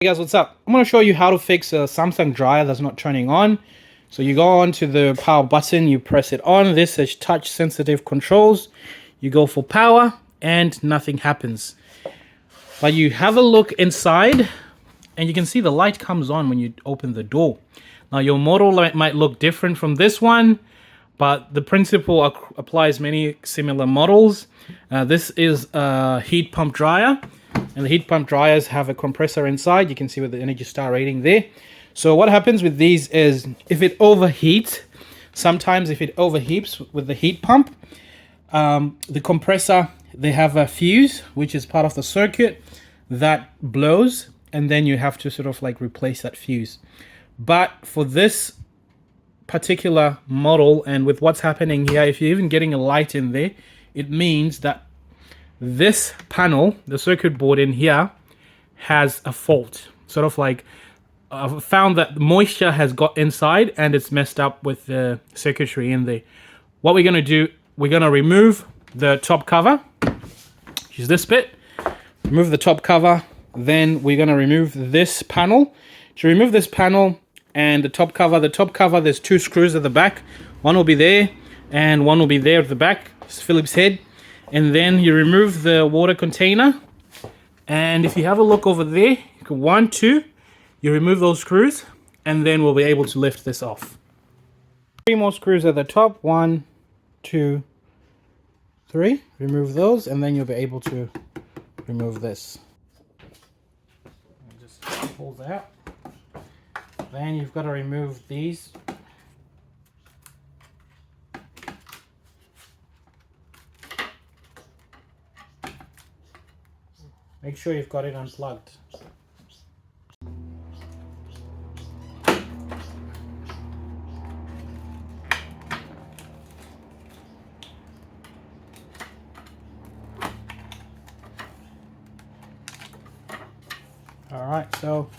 Hey guys, what's up? I'm going to show you how to fix a Samsung dryer that's not turning on. So you go on to the power button, you press it on. This is touch sensitive controls. You go for power and nothing happens. But you have a look inside and you can see the light comes on when you open the door. Now your model might look different from this one, but the principle applies many similar models. This is a heat pump dryer. And the heat pump dryers have a compressor inside. You can see with the Energy Star rating there. So what happens with these is if it overheats, sometimes if it overheats with the heat pump, the compressor, they have a fuse, which is part of the circuit that blows. And then you have to sort of like replace that fuse. But for this particular model and with what's happening here, if you're even getting a light in there, it means that this panel, the circuit board in here, has a fault. Sort of like I've found that moisture has got inside and it's messed up with the circuitry in there. What we're going to do, we're going to remove the top cover. Use this bit. Remove the top cover. Then we're going to remove this panel. To remove this panel and the top cover, there's two screws at the back. One will be there and one will be there at the back. It's Phillips head. And then you remove the water container. And if you have a look over there, you can 1, 2, you remove those screws, and then we'll be able to lift this off. 3 more screws at the top. 1, 2, 3. Remove those, and then you'll be able to remove this. And just pull that out. Then you've got to remove these. Make sure you've got it unplugged. Alright, so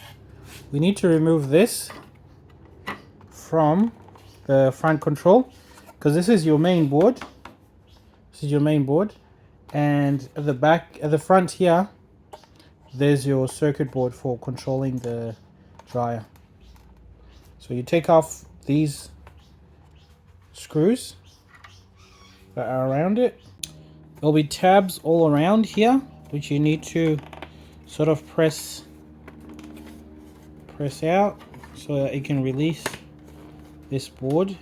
we need to remove this from the front control because this is your main board. This is your main board. And at the back, at the front here, there's your circuit board for controlling the dryer. So you take off these screws that are around it. There'll be tabs all around here, which you need to sort of press out so that it can release this board.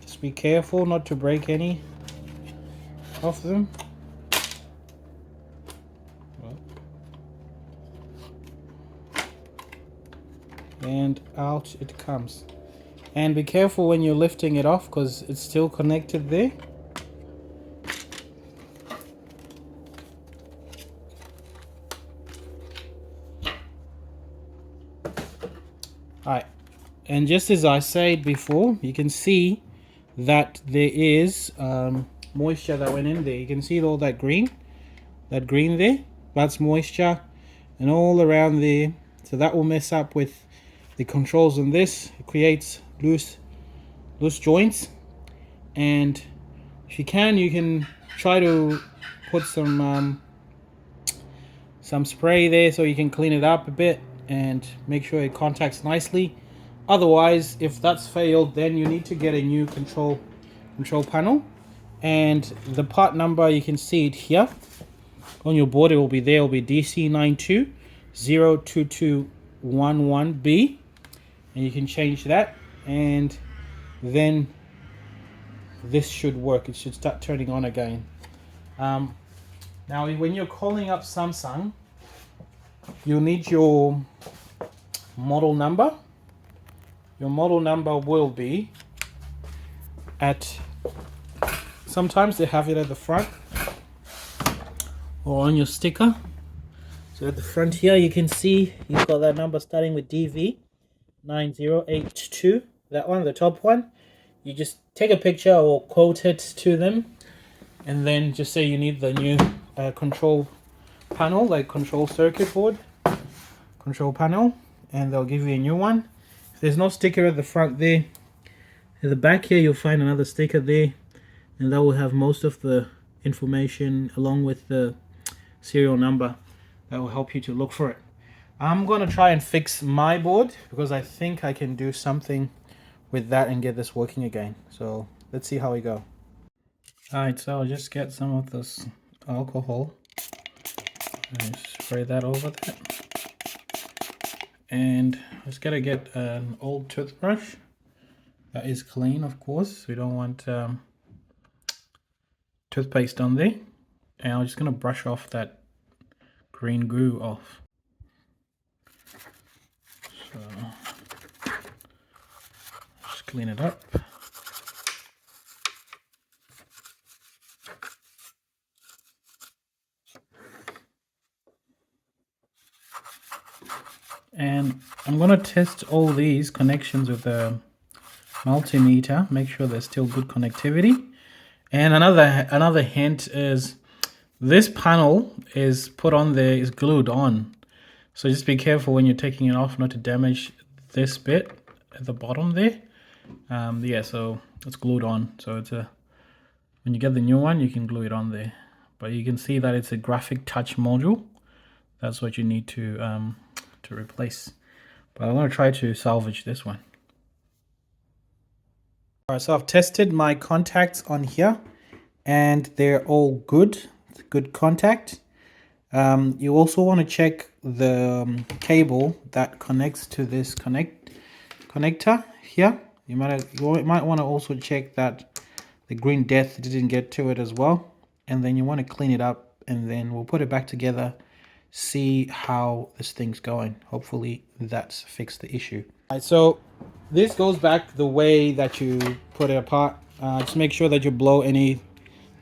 Just be careful not to break any of them. And out it comes. And be careful when you're lifting it off because it's still connected there. Alright, and just as I said before, you can see that there is moisture that went in there. You can see all that green there, that's moisture, and all around there. So that will mess up with the controls on this. It creates loose joints, and if you can try to put some spray there so you can clean it up a bit and make sure it contacts nicely. Otherwise, if that's failed, then you need to get a new control panel. And the part number, you can see it here on your board. It will be there. It will be DC92022211B, and you can change that, and then this should work. It should start turning on again. Now when you're calling up Samsung, you'll need your model number. Your model number will be at, sometimes they have it at the front or on your sticker. So at the front here, you can see you've got that number starting with DV9082. That one, the top one. You just take a picture or quote it to them, and then just say you need the new control panel, like control circuit board, control panel, and they'll give you a new one. If there's no sticker at the front there, at the back here you'll find another sticker there, and that will have most of the information along with the serial number. that will help you to look for it. I'm gonna try and fix my board because I think I can do something with that and get this working again. So let's see how we go. Alright, so I'll just get some of this alcohol and spray that over there. And just gotta get an old toothbrush that is clean, of course. We don't want toothpaste on there. And I'm just gonna brush off that green goo off. So just clean it up. And I'm gonna test all these connections with the multimeter, make sure there's still good connectivity. And another hint is this panel is put on there, is glued on. So just be careful when you're taking it off not to damage this bit at the bottom there. Yeah, so it's glued on. So it's when you get the new one, you can glue it on there. But you can see that it's a graphic touch module. That's what you need to replace. But I'm going to try to salvage this one. Alright, so I've tested my contacts on here and they're all good. It's good contact. You also want to check the cable that connects to this connector here. You might want to also check that the green death didn't get to it as well. And then you want to clean it up and then we'll put it back together, see how this thing's going. Hopefully that's fixed the issue. Alright, so this goes back the way that you put it apart. Just make sure that you blow any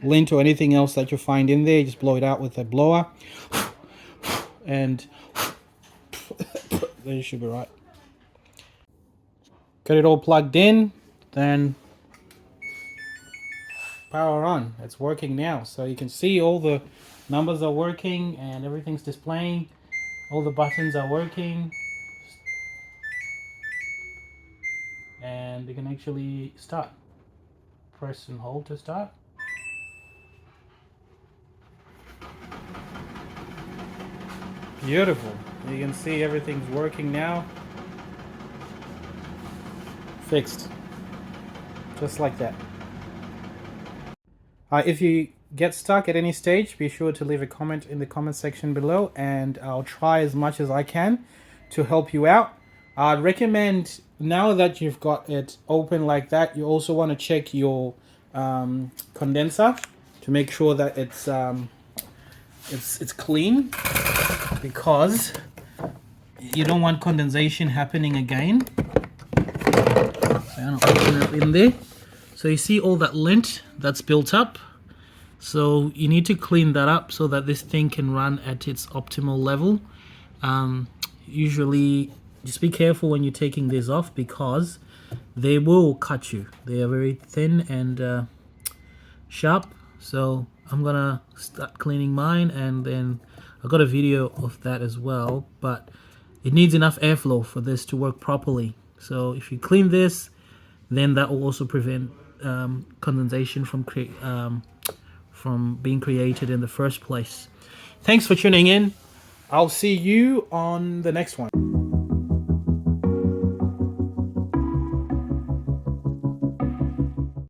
lint or anything else that you find in there. Just blow it out with a blower. And then you should be right. Get it all plugged in, then power on. It's working now. So you can see all the numbers are working and everything's displaying. All the buttons are working. And you can actually start. Press and hold to start. Beautiful. You can see everything's working now. Fixed. Just like that. If you get stuck at any stage, be sure to leave a comment in the comment section below and I'll try as much as I can to help you out. I'd recommend, now that you've got it open like that, you also want to check your condenser to make sure that it's clean, because you don't want condensation happening again. So I'm gonna open it in there. So you see all that lint that's built up. So you need to clean that up so that this thing can run at its optimal level. Usually, just be careful when you're taking this off because they will cut you. They are very thin and sharp. So I'm gonna start cleaning mine, and then I've got a video of that as well. But it needs enough airflow for this to work properly. So if you clean this, then that will also prevent condensation from being created in the first place. Thanks for tuning in. I'll see you on the next one.